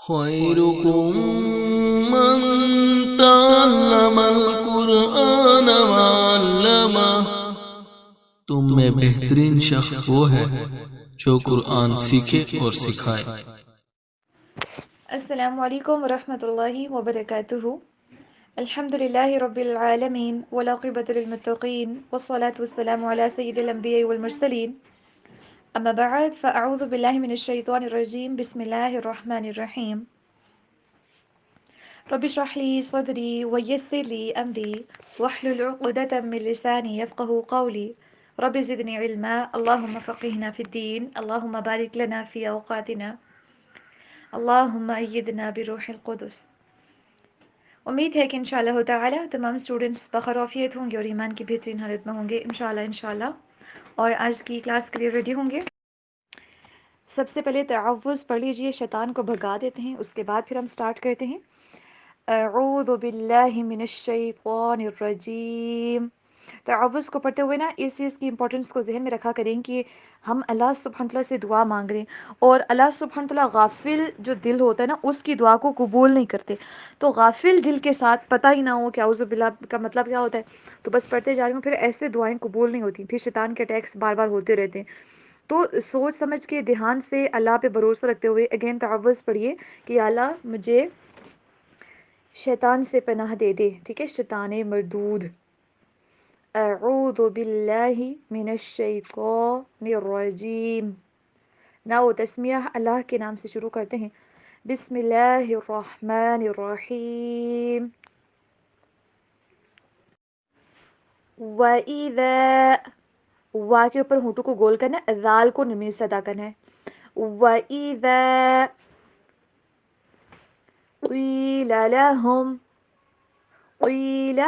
خيركم من تعلم القرآن وعلمه تم میں بہترین شخص وہ ہے جو قرآن سیکھے اور سکھائے۔ السلام علیکم ورحمۃ اللہ وبرکاتہ۔ الحمد للہ رب العالمین والعاقبۃ للمتقین والصلاة والسلام علی سید الانبیاء والمرسلین، اما بعد فاعوذ باللہ من الشیطان الرجیم، بسم اللہ الرحمن الرحیم۔ رب اشرح لی صدری ویسر لی امری واحلل عقدۃ من لسانی یفقہوا قولی، رب زدنی علما، اللہم فقہنا فی الدین، اللہم بارک لنا فی اوقاتنا، اللہم ایدنا بروح القدس۔ امید ہے کہ انشاءاللہ تعالی تمام اسٹوڈنٹس بخیریت ہوں گے اور ایمان کی بہترین حالت میں ہوں گے انشاءاللہ، اور آج کی کلاس کے لیے ریڈی ہوں گے۔ سب سے پہلے تعوذ پڑھ لیجئے، شیطان کو بھگا دیتے ہیں، اس کے بعد پھر ہم سٹارٹ کرتے ہیں۔ اعوذ باللہ من الشیطان الرجیم۔ تعوذ کو پڑھتے ہوئے نا اس چیز کی امپورٹنس کو ذہن میں رکھا کریں کہ ہم اللہ سبحانہ تعالیٰ سے دعا مانگ رہے ہیں، اور اللہ سبحانہ تعالیٰ غافل جو دل ہوتا ہے نا اس کی دعا کو قبول نہیں کرتے۔ تو غافل دل کے ساتھ پتہ ہی نہ ہو کہ اعوذ باللہ کا مطلب کیا ہوتا ہے، تو بس پڑھتے جا رہی ہوں، پھر ایسے دعائیں قبول نہیں ہوتی، پھر شیطان کے اٹیکس بار بار ہوتے رہتے ہیں۔ تو سوچ سمجھ کے دھیان سے اللہ پہ بھروسہ رکھتے ہوئے اگین تعوذ پڑھیے کہ اللہ مجھے شیطان سے پناہ دے دے، ٹھیک ہے، شیطان مردود۔ اعوذ باللہ من الشیطان الرجیم۔ ناؤ تسمیہ اللہ کے نام سے شروع کرتے ہیں۔ بسم اللہ الرحمن الرحیم۔ وَإِذَا، وا کے اوپر ہونٹوں کو گول کرنا ہے، ذال کو نمی سے ادا کرنا ہے۔ وَإِذَا قِيلَ لَهُمْ، قِيلَ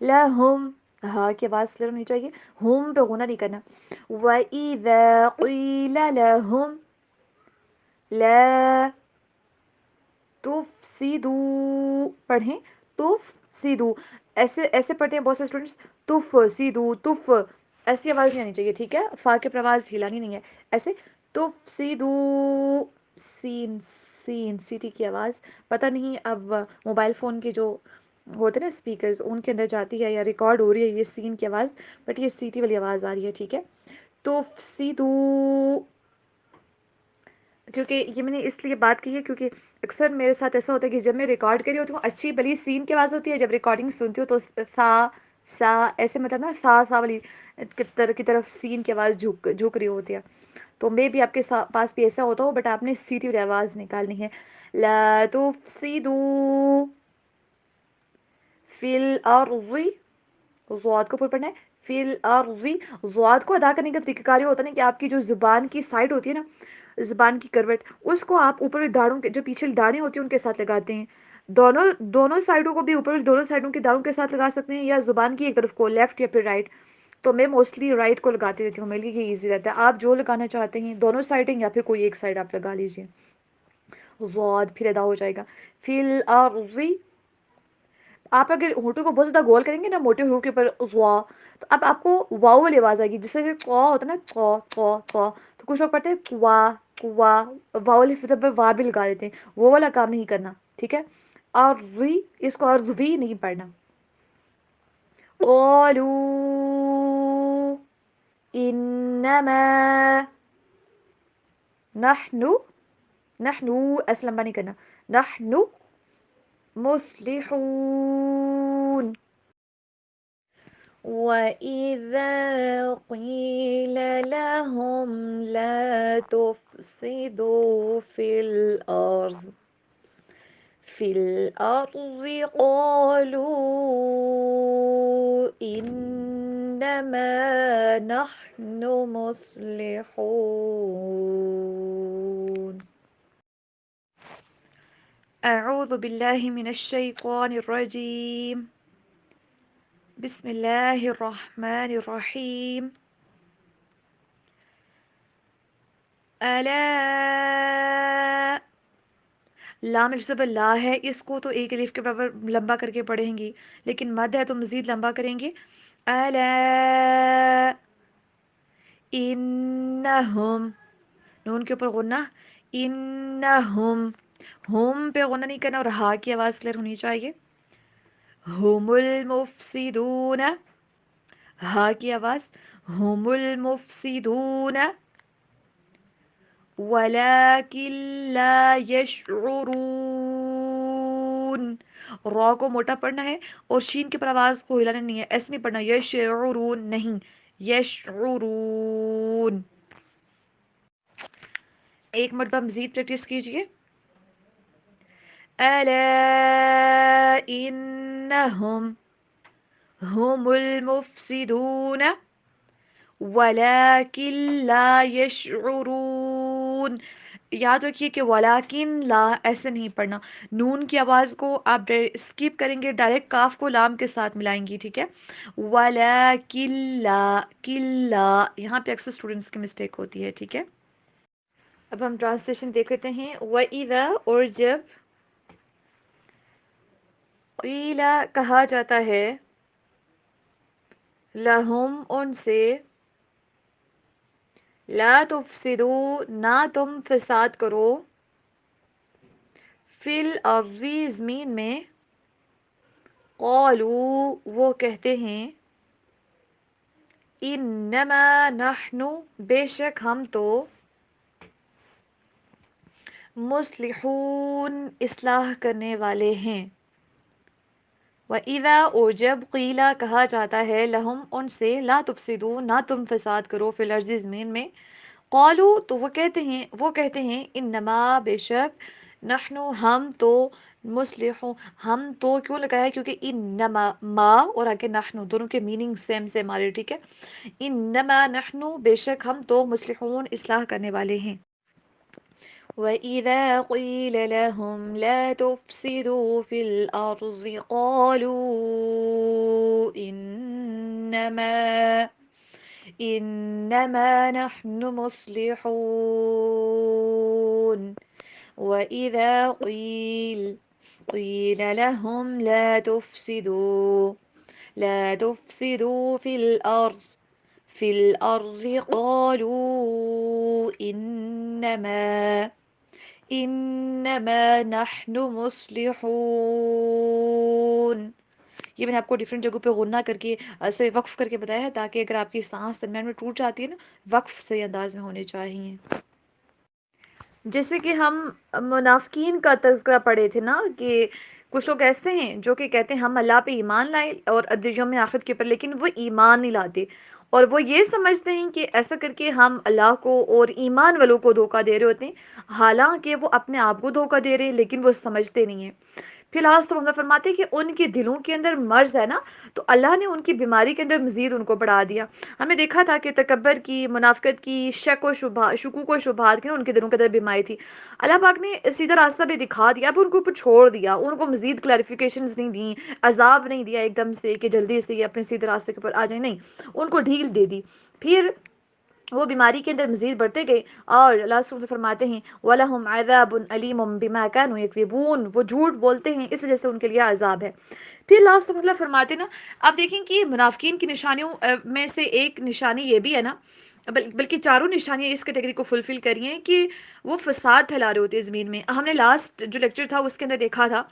لَهُمْ، ہاں کی آواز کلیئر ہونی چاہیے، ہم پہ غنہ نہیں کرنا۔ وَإِذَا قِيلَ لَهُمْ لا تفسدوا، پڑھیں تفسدوا، ایسے پڑھتے ہیں بہت سے اسٹوڈنٹس، تفسدوا، تف، ایسی آواز نہیں آنی چاہیے، ٹھیک ہے، فا کے پر آواز ہلانی نہیں ہے، ایسے تفسدوا، سین سین سیٹی کی آواز پتہ نہیں اب موبائل فون کے جو ہوتے ہیں نا اسپیکرز ان کے اندر جاتی ہے یا ریکارڈ ہو رہی ہے یہ سین کی آواز، بٹ یہ سیٹی والی آواز آ رہی ہے، ٹھیک ہے۔ تفسدوا، کیونکہ یہ میں نے اس لیے بات کی ہے کیونکہ اکثر میرے ساتھ ایسا ہوتا ہے کہ جب میں ریکارڈ کر رہی ہوتی ہوں اچھی بلی سین کی آواز ہوتی ہے، جب ریکارڈنگ سنتی ہوں تو سا سا ایسے مطلب نا سا والی کی طرف سین کی آواز جھک رہی ہوتی ہے، تو میں بھی آپ کے پاس بھی ایسا ہوتا ہو، بٹ آپ نے سیٹی والی آواز نکالنی ہے۔ لا تفسدوا فی الارض، ضاد کو پر پڑھنا ہے، فی الارض، ضاد کو ادا کرنے کا طریقہ کار یہ ہوتا ہے نا کہ آپ کی جو زبان کی سائڈ ہوتی ہے نا، زبان کی کروٹ، اس کو آپ اوپر داڑھوں کے جو پیچھے داڑھیں ہوتی ہیں ان کے ساتھ لگاتے ہیں، دونوں سائڈوں کو بھی اوپر دونوں سائڈوں کے داڑھوں کے ساتھ لگا سکتے ہیں، یا زبان کی ایک طرف کو لیفٹ یا پھر رائٹ، تو میں موسٹلی رائٹ کو لگاتی رہتی ہوں، میرے لیے یہ ایزی رہتا ہے۔ آپ جو لگانا چاہتے ہیں دونوں سائڈیں یا پھر کوئی ایک سائڈ آپ لگا لیجیے، ضاد پھر ادا ہو جائے گا، فی الارض۔ آپ اگر ہونٹوں کو بہت زیادہ گول کریں گے نا موٹے حروف کے اوپر وا، تو اب آپ کو واؤ والی آواز آئے گی، جس سے قوا ہوتا ہے نا، قوا قوا قوا، تو کچھ لوگ پڑھتے ہیں قوا قوا، واؤ والی فضا پر وا بھی لگا دیتے ہیں، وہ والا کام نہیں کرنا، ٹھیک ہے۔ اور وی، اس کو اور وی نہیں پڑھنا۔ قالوا انما نحن، نحن ایسا لمبا نہیں کرنا، نحن مصلحون۔ وَإِذَا قِيلَ لَهُمْ لَا تُفْسِدُوا فِي الْأَرْضِ قَالُوا إِنَّمَا نَحْنُ مُصْلِحُونَ۔ اعوذ باللہ من الشیطان الرجیم، بسم اللہ الرحمن الرحیم۔ الا، لام زبر لا ہے، اس کو تو ایک الف کے برابر لمبا کر کے پڑھیں گی، لیکن مد ہے تو مزید لمبا کریں گے۔ الا انہم، نون کے اوپر غنہ، انہم، ہم پہ غنہ نہیں کرنا اور ہا کی آواز کلیئر ہونی چاہیے. ہم المفسدون، ہا کی آواز، ہم المفسدون ولکن لا یشعرون. را کو موٹا پڑھنا ہے اور شین کے پر آواز کو ہلانا نہیں ہے، ایسے نہیں پڑھنا یشعرون نہیں، یشعرون. ایک مرتبہ مزید پریکٹس کیجئے. الا انہم ہم المفسدون ولیکن لا یشعرون. یاد رکھیے کہ ولیکن لا ایسے نہیں پڑھنا، نون کی آواز کو آپ اسکپ کریں گے، ڈائریکٹ کاف کو لام کے ساتھ ملائیں گی، ٹھیک ہے. ولیکن لا، کلا، یہاں پہ اکثر اسٹوڈنٹس کی مسٹیک ہوتی ہے، ٹھیک ہے. اب ہم ٹرانسلیشن دیکھ لیتے ہیں. وَإِذَا، اور جب، قیل کہا جاتا ہے، لہم ان سے، لا تفسدو نہ تم فساد کرو، فی الارض زمین میں، قالو وہ کہتے ہیں، انما نحن بے شک ہم تو، مصلحون اصلاح کرنے والے ہیں. وَإِذَا، اور جب، قیل کہا جاتا ہے، لہم ان سے، لا تفسدو نہ تم فساد کرو، فی الارض زمین میں، قالو تو وہ کہتے ہیں انما بے شک، نحنو ہم تو، مصلحون ہم تو کیوں لگایا ہے کیونکہ انما ما اور آگے نحنو دونوں کے میننگ سیم سیم آ رہے، ٹھیک ہے. انما نحنو بے شک ہم تو، مصلحون اصلاح کرنے والے ہیں. وَإِذَا قِيلَ لَهُمْ لَا تُفْسِدُوا فِي الْأَرْضِ قَالُوا إِنَّمَا نَحْنُ مُصْلِحُونَ. وَإِذَا قِيلَ لَهُمْ لَا تُفْسِدُوا فِي الْأَرْضِ قَالُوا إِنَّمَا نَحْنُ مُصْلِحُونَ. یہ میں نے آپ کو ڈیفرنٹ جگہوں پہ غنہ کر کے ایسے وقف کر کے بتایا ہے تاکہ اگر آپ کی سانس درمیان میں ٹوٹ جاتی ہے نا، وقف صحیح انداز میں ہونے چاہیے. جیسے کہ ہم منافقین کا تذکرہ پڑھے تھے نا، کہ کچھ لوگ ایسے ہیں جو کہ کہتے ہیں ہم اللہ پہ ایمان لائے اور یوم آخرت کے اوپر، لیکن وہ ایمان نہیں لاتے اور وہ یہ سمجھتے ہیں کہ ایسا کر کے ہم اللہ کو اور ایمان والوں کو دھوکہ دے رہے ہوتے ہیں، حالانکہ وہ اپنے آپ کو دھوکہ دے رہے ہیں لیکن وہ سمجھتے نہیں ہیں. پھر لاسٹ تو ہم نے فرماتے ہیں کہ ان کے دلوں کے اندر مرض ہے نا، تو اللہ نے ان کی بیماری کے اندر مزید ان کو بڑھا دیا. ہم نے دیکھا تھا کہ تکبر کی، منافقت کی، شکوک و شبہات کی ان کے دلوں کے اندر بیماری تھی. اللہ پاک نے سیدھا راستہ بھی دکھا دیا، اب ان کو اوپر چھوڑ دیا، ان کو مزید کلیریفیکیشنز نہیں دیں، عذاب نہیں دیا ایک دم سے کہ جلدی سے یہ اپنے سیدھے راستے کے اوپر آ جائیں، نہیں، ان کو ڈھیل دے دی. پھر وہ بیماری کے اندر مزید بڑھتے گئے اور اللہ سبحانہ فرماتے ہیں وَلَهُمْ عَذَابٌ أَلِيمٌ بِمَا كَانُوا يَكْذِبُونَ، وہ جھوٹ بولتے ہیں اس وجہ سے ان کے لیے عذاب ہے. پھر اللہ سبحانہ فرماتے نا، آپ دیکھیں کہ منافقین کی نشانیوں میں سے ایک نشانی یہ بھی ہے نا، بلکہ چاروں نشانیاں اس کیٹیگری کو فلفل کری ہیں کہ وہ فساد پھیلا رہے ہوتے ہیں زمین میں. ہم نے لاسٹ جو لیکچر تھا اس کے اندر دیکھا تھا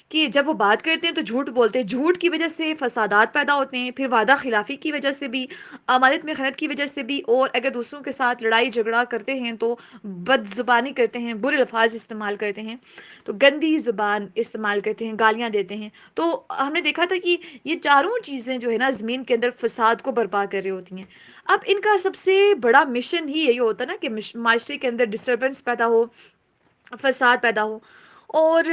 کہ جب وہ بات کرتے ہیں تو جھوٹ بولتے ہیں، جھوٹ کی وجہ سے فسادات پیدا ہوتے ہیں، پھر وعدہ خلافی کی وجہ سے بھی، امانت میں خیانت کی وجہ سے بھی، اور اگر دوسروں کے ساتھ لڑائی جھگڑا کرتے ہیں تو بد زبانی کرتے ہیں، برے الفاظ استعمال کرتے ہیں، تو گندی زبان استعمال کرتے ہیں، گالیاں دیتے ہیں. تو ہم نے دیکھا تھا کہ یہ چاروں چیزیں جو ہے نا زمین کے اندر فساد کو برپا کر رہی ہوتی ہیں. اب ان کا سب سے بڑا مشن ہی یہی ہوتا ہے نا کہ معاشرے کے اندر ڈسٹربنس پیدا ہو، فساد پیدا ہو. اور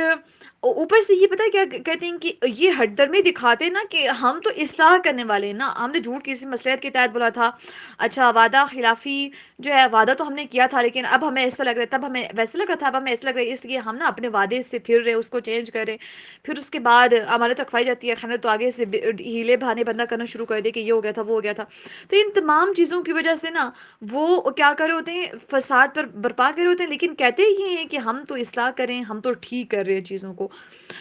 اوپر سے یہ پتہ ہے کیا کہتے ہیں کہ یہ ہٹ درمی دکھاتے ہیں نا کہ ہم تو اصلاح کرنے والے ہیں نا، ہم نے جھوٹ کسی مصلحت کے تحت بولا تھا، اچھا وعدہ خلافی جو ہے، وعدہ تو ہم نے کیا تھا لیکن اب ہمیں ایسا لگ رہا ہے، تب ہمیں ویسا لگ رہا تھا، اب ہمیں ایسا لگ رہا ہے، اس لیے ہم نا اپنے وعدے سے پھر رہے، اس کو چینج کر رہے. پھر اس کے بعد امانت رکھوائی جاتی ہے، خیانت تو آگے سے ہیلے بہانے بندہ کرنا شروع کر دے کہ یہ ہو گیا تھا، وہ ہو گیا تھا. تو ان تمام چیزوں کی وجہ سے نا وہ کیا کر رہے ہوتے ہیں، فساد پر برپا کر رہے ہوتے ہیں، لیکن کہتے یہ ہیں کہ ہم تو اصلاح کریں، ہم تو ٹھیک کر رہے ہیں چیزوں کو.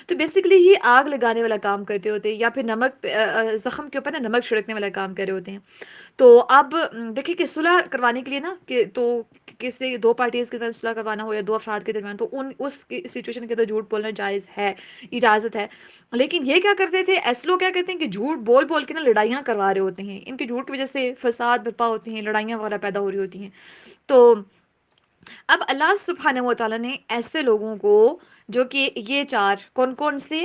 تو بیسیکلی یہ آگ لگانے والا کام کرتے ہوتے ہیں، یا پھر نمک زخم کے اوپر نا نمک چھڑکنے والا کام کر رہے ہوتے ہیں. تو اب دیکھیں کہ صلح کروانے کے لیے نا کہ تو کسی دو پارٹیز کے درمیان صلح کروانا ہو یا دو افراد کے درمیان، تو اس سچویشن کے اندر جھوٹ بولنا جائز ہے، اجازت ہے. لیکن یہ کیا کرتے تھے ایسے لوگ، کیا کرتے ہیں کہ جھوٹ بول بول کے نا لڑائیاں کروا رہے ہوتے ہیں. ان کے جھوٹ کی وجہ سے فساد برپا ہوتی ہیں، لڑائیاں وغیرہ پیدا ہو رہی ہوتی ہیں. تو اب اللہ سبحانہ و تعالیٰ نے ایسے لوگوں کو، جو کہ یہ چار کون کون سے،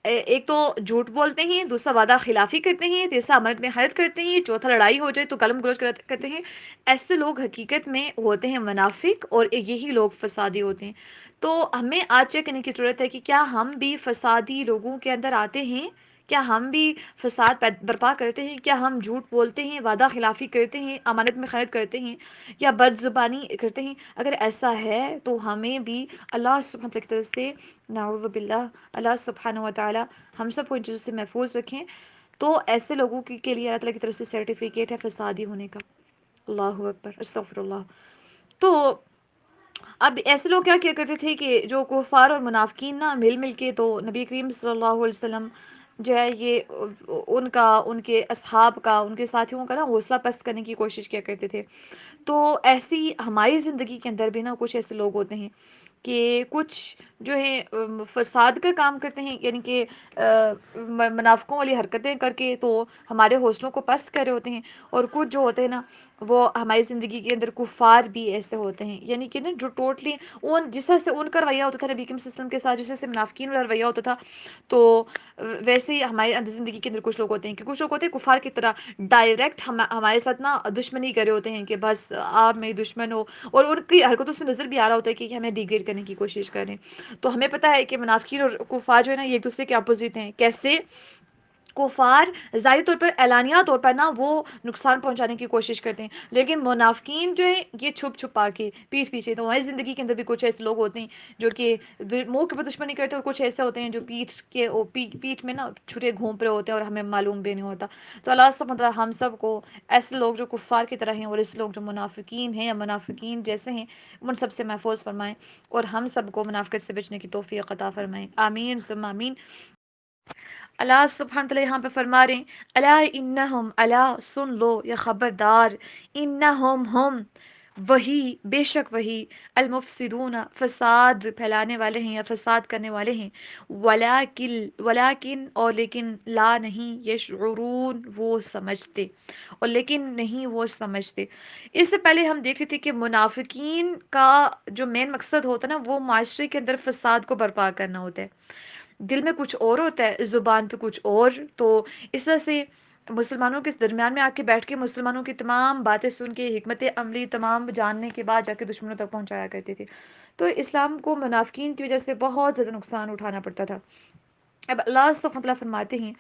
ایک تو جھوٹ بولتے ہیں، دوسرا وعدہ خلافی کرتے ہیں، تیسرا امانت میں خیانت کرتے ہیں، چوتھا لڑائی ہو جائے تو گالم گلوچ کرتے ہیں. ایسے لوگ حقیقت میں ہوتے ہیں منافق، اور یہی لوگ فسادی ہوتے ہیں. تو ہمیں آج چیک کرنے کی ضرورت ہے کہ کیا ہم بھی فسادی لوگوں کے اندر آتے ہیں؟ کیا ہم بھی فساد برپا کرتے ہیں؟ کیا ہم جھوٹ بولتے ہیں، وعدہ خلافی کرتے ہیں، امانت میں خیانت کرتے ہیں، یا بد زبانی کرتے ہیں؟ اگر ایسا ہے تو ہمیں بھی اللہ سبحانہ وتعالی کی طرف سے، نعوذ باللہ، اللہ سبحانہ و تعالی ہم سب کو ان چیزوں سے محفوظ رکھیں. تو ایسے لوگوں کے لیے اللہ تعالیٰ کی طرف سے سرٹیفکیٹ ہے فسادی ہونے کا. اللہ اکبر، استغفر اللہ. تو اب ایسے لوگ کیا کرتے تھے کہ جو کفار اور منافقین نا مل کے تو نبی کریم صلی اللہ علیہ وسلم جو ہے یہ ان کا، ان کے اصحاب کا، ان کے ساتھیوں کا نا حوصلہ پست کرنے کی کوشش کیا کرتے تھے. تو ایسی ہماری زندگی کے اندر بھی نا کچھ ایسے لوگ ہوتے ہیں کہ کچھ جو ہے فساد کا کام کرتے ہیں، یعنی کہ منافقوں والی حرکتیں کر کے تو ہمارے حوصلوں کو پست کر رہے ہوتے ہیں. اور کچھ جو ہوتے ہیں نا وہ ہماری زندگی کے اندر کفار بھی ایسے ہوتے ہیں، یعنی کہ نا جو ٹوٹلی اون جس طرح سے ان کا رویہ ہوتا تھا نبی کریم صلی اللہ علیہ وسلم کے ساتھ، جس طرح سے منافقین والا رویہ ہوتا تھا، تو ویسے ہی ہمارے زندگی کے اندر کچھ لوگ ہوتے ہیں کہ کچھ لوگ ہوتے ہیں کفار کی طرح ڈائریکٹ ہمارے ساتھ نا دشمنی کرے ہوتے ہیں کہ بس آپ میری دشمن ہو، اور ان کی حرکتوں سے نظر بھی آ رہا ہوتا ہے کہ ہمیں ڈیگریڈ کرنے کی کوشش کر رہے ہیں. تو ہمیں پتہ ہے کہ منافقین اور کفار جو ہے نا یہ ایک دوسرے کے اپوزٹ ہیں. کیسے؟ کفار ظاہری طور پر، اعلانیہ طور پر نا وہ نقصان پہنچانے کی کوشش کرتے ہیں، لیکن منافقین جو ہے یہ چھپ چھپا کے پیٹھ پیچھے. تو ہماری زندگی کے اندر بھی کچھ ایسے لوگ ہوتے ہیں جو کہ منہ کے اوپر دشمنی کرتے ہیں، اور کچھ ایسے ہوتے ہیں جو پیٹھ میں نا چھٹے گھونپ رہے ہوتے ہیں اور ہمیں معلوم بھی نہیں ہوتا. تو اللہ سب مطلب ہم سب کو ایسے لوگ جو کفار کی طرح ہیں اور ایسے لوگ جو منافقین ہیں یا منافقین جیسے ہیں ان سب سے محفوظ فرمائیں، اور ہم سب کو منافقت سے بچنے کی توفیق عطا فرمائیں. آمین ثم آمین. اللہ سبحانہ تعالیٰ یہاں پہ فرما رہے ہیں الا انہم، الا سن لو یا خبردار، انہم ہم، وہی بے شک وہی، المفسدون فساد پھیلانے والے ہیں یا فساد کرنے والے ہیں، ولیکن اور لیکن، لا نہیں، یشعرون وہ سمجھتے، اور لیکن نہیں وہ سمجھتے. اس سے پہلے ہم دیکھ رہے تھے کہ منافقین کا جو مین مقصد ہوتا ہے نا وہ معاشرے کے اندر فساد کو برپا کرنا ہوتا ہے. دل میں کچھ اور ہوتا ہے، زبان پہ کچھ اور. تو اس طرح سے مسلمانوں کے درمیان میں آ کے بیٹھ کے مسلمانوں کی تمام باتیں سن کے، حکمت عملی تمام جاننے کے بعد جا کے دشمنوں تک پہنچایا کرتے تھے. تو اسلام کو منافقین کی وجہ سے بہت زیادہ نقصان اٹھانا پڑتا تھا. اب اللہ سبحانہ وتعالیٰ فرماتے ہیں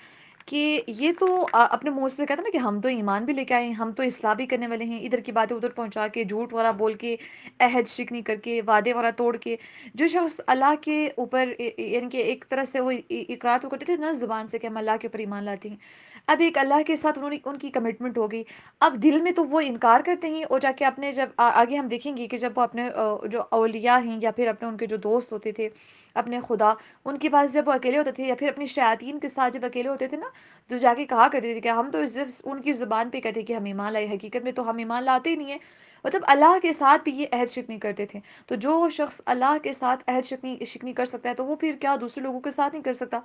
کہ یہ تو اپنے منہ سے کہتا ہے نا کہ ہم تو ایمان بھی لے کے آئے ہیں، ہم تو اصلاح بھی کرنے والے ہیں، ادھر کی باتیں ادھر پہنچا کے، جھوٹ وغیرہ بول کے، عہد شکنی کر کے، وعدے وغیرہ توڑ کے. جو شخص اللہ کے اوپر یعنی کہ ایک طرح سے وہ اقرار تو کرتے تھے نا زبان سے کہ ہم اللہ کے اوپر ایمان لاتے ہیں، اب ایک اللہ کے ساتھ ان کی کمٹمنٹ ہو گئی. اب دل میں تو وہ انکار کرتے ہیں، اور جا کے اپنے جب آگے ہم دیکھیں گے کہ جب وہ اپنے جو اولیاء ہیں یا پھر اپنے ان کے جو دوست ہوتے تھے، اپنے خدا، ان کے پاس جب وہ اکیلے ہوتے تھے یا پھر اپنی شیاطین کے ساتھ جب اکیلے ہوتے تھے نا، تو جا کے کہا کرتے تھے کہ ہم تو صرف ان کی زبان پہ کہتے کہ ہم ایمان لائے، حقیقت میں تو ہم ایمان لاتے ہی نہیں ہیں. مطلب اللہ کے ساتھ بھی یہ عہد شکنی کرتے تھے. تو جو شخص اللہ کے ساتھ عہد شکنی کر سکتا ہے تو وہ پھر کیا دوسرے لوگوں کے ساتھ نہیں کر سکتا.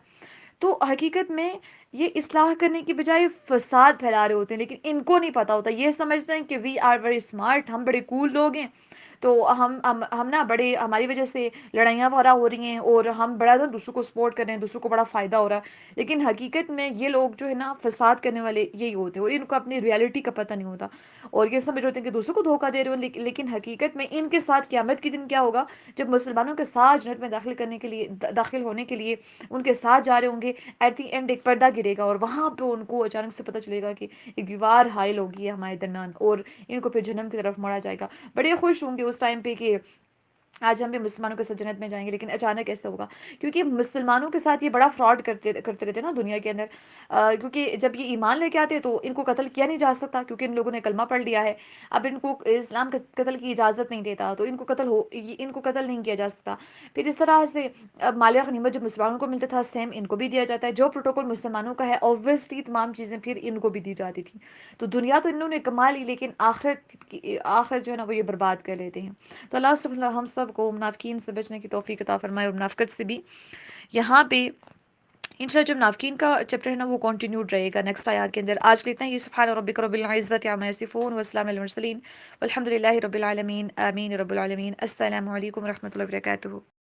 تو حقیقت میں یہ اصلاح کرنے کی بجائے فساد پھیلا رہے ہوتے ہیں، لیکن ان کو نہیں پتا ہوتا. یہ سمجھتے ہیں کہ وی آر ویری اسمارٹ، ہم بڑے کول لوگ ہیں، تو ہم نا بڑے، ہماری وجہ سے لڑائیاں وغیرہ ہو رہی ہیں اور ہم بڑا دوسروں کو سپورٹ کر رہے ہیں، دوسروں کو بڑا فائدہ ہو رہا ہے. لیکن حقیقت میں یہ لوگ جو ہے نا فساد کرنے والے یہی ہوتے ہیں، اور ان کو اپنی ریالٹی کا پتہ نہیں ہوتا، اور یہ سمجھ ہوتے ہیں کہ دوسروں کو دھوکہ دے رہے ہو. لیکن حقیقت میں ان کے ساتھ قیامت کے دن کیا ہوگا، جب مسلمانوں کے ساتھ جنت میں داخل ہونے کے لیے ان کے ساتھ جا رہے ہوں گے، ایٹ دی اینڈ ایک پردہ گرے گا اور وہاں پہ ان کو اچانک سے پتہ چلے گا کہ ایک دیوار حائل ہوگی ہے ہمارے درمیان، اور ان کو پھر جہنم کی طرف موڑا جائے گا. بڑے خوش ہوں گے اس ٹائم پہ کہ آج ہم بھی مسلمانوں کے ساتھ جنت میں جائیں گے، لیکن اچانک ایسا ہوگا کیونکہ مسلمانوں کے ساتھ یہ بڑا فراڈ کرتے رہتے ہیں نا دنیا کے اندر، کیونکہ جب یہ ایمان لے کے آتے ہیں تو ان کو قتل کیا نہیں جا سکتا کیونکہ ان لوگوں نے کلمہ پڑھ لیا ہے۔ اب ان کو اسلام قتل کی اجازت نہیں دیتا تو ان کو قتل نہیں کیا جا سکتا۔ پھر اس طرح سے اب مالیہ غنیمت جو مسلمانوں کو ملتا تھا سیم ان کو بھی دیا جاتا ہے، جو پروٹوکول مسلمانوں کا ہے اوبویسلی تمام چیزیں پھر ان کو بھی دی جاتی تھیں۔ تو دنیا تو انہوں نے کما لی لیکن آخرت جو ہے نا وہ یہ برباد کر لیتے ہیں۔ تو اللہ سب ہم سب کو منافقین سے بچنے کی توفیق عطا فرمائے اور منافقت سے بھی۔ یہاں پہ انشاءاللہ جو منافقین کا چیپٹر ہے نا وہ کنٹینیوڈ رہے گا نیکسٹ آیات کے اندر۔ آج کے لیے اتنا ہی۔ سبحان ربک رب العزت عما یصفون والسلام علی المرسلین والحمد للہ رب العالمین، آمین رب العالمین۔ السلام علیکم ورحمۃ اللہ وبرکاتہ۔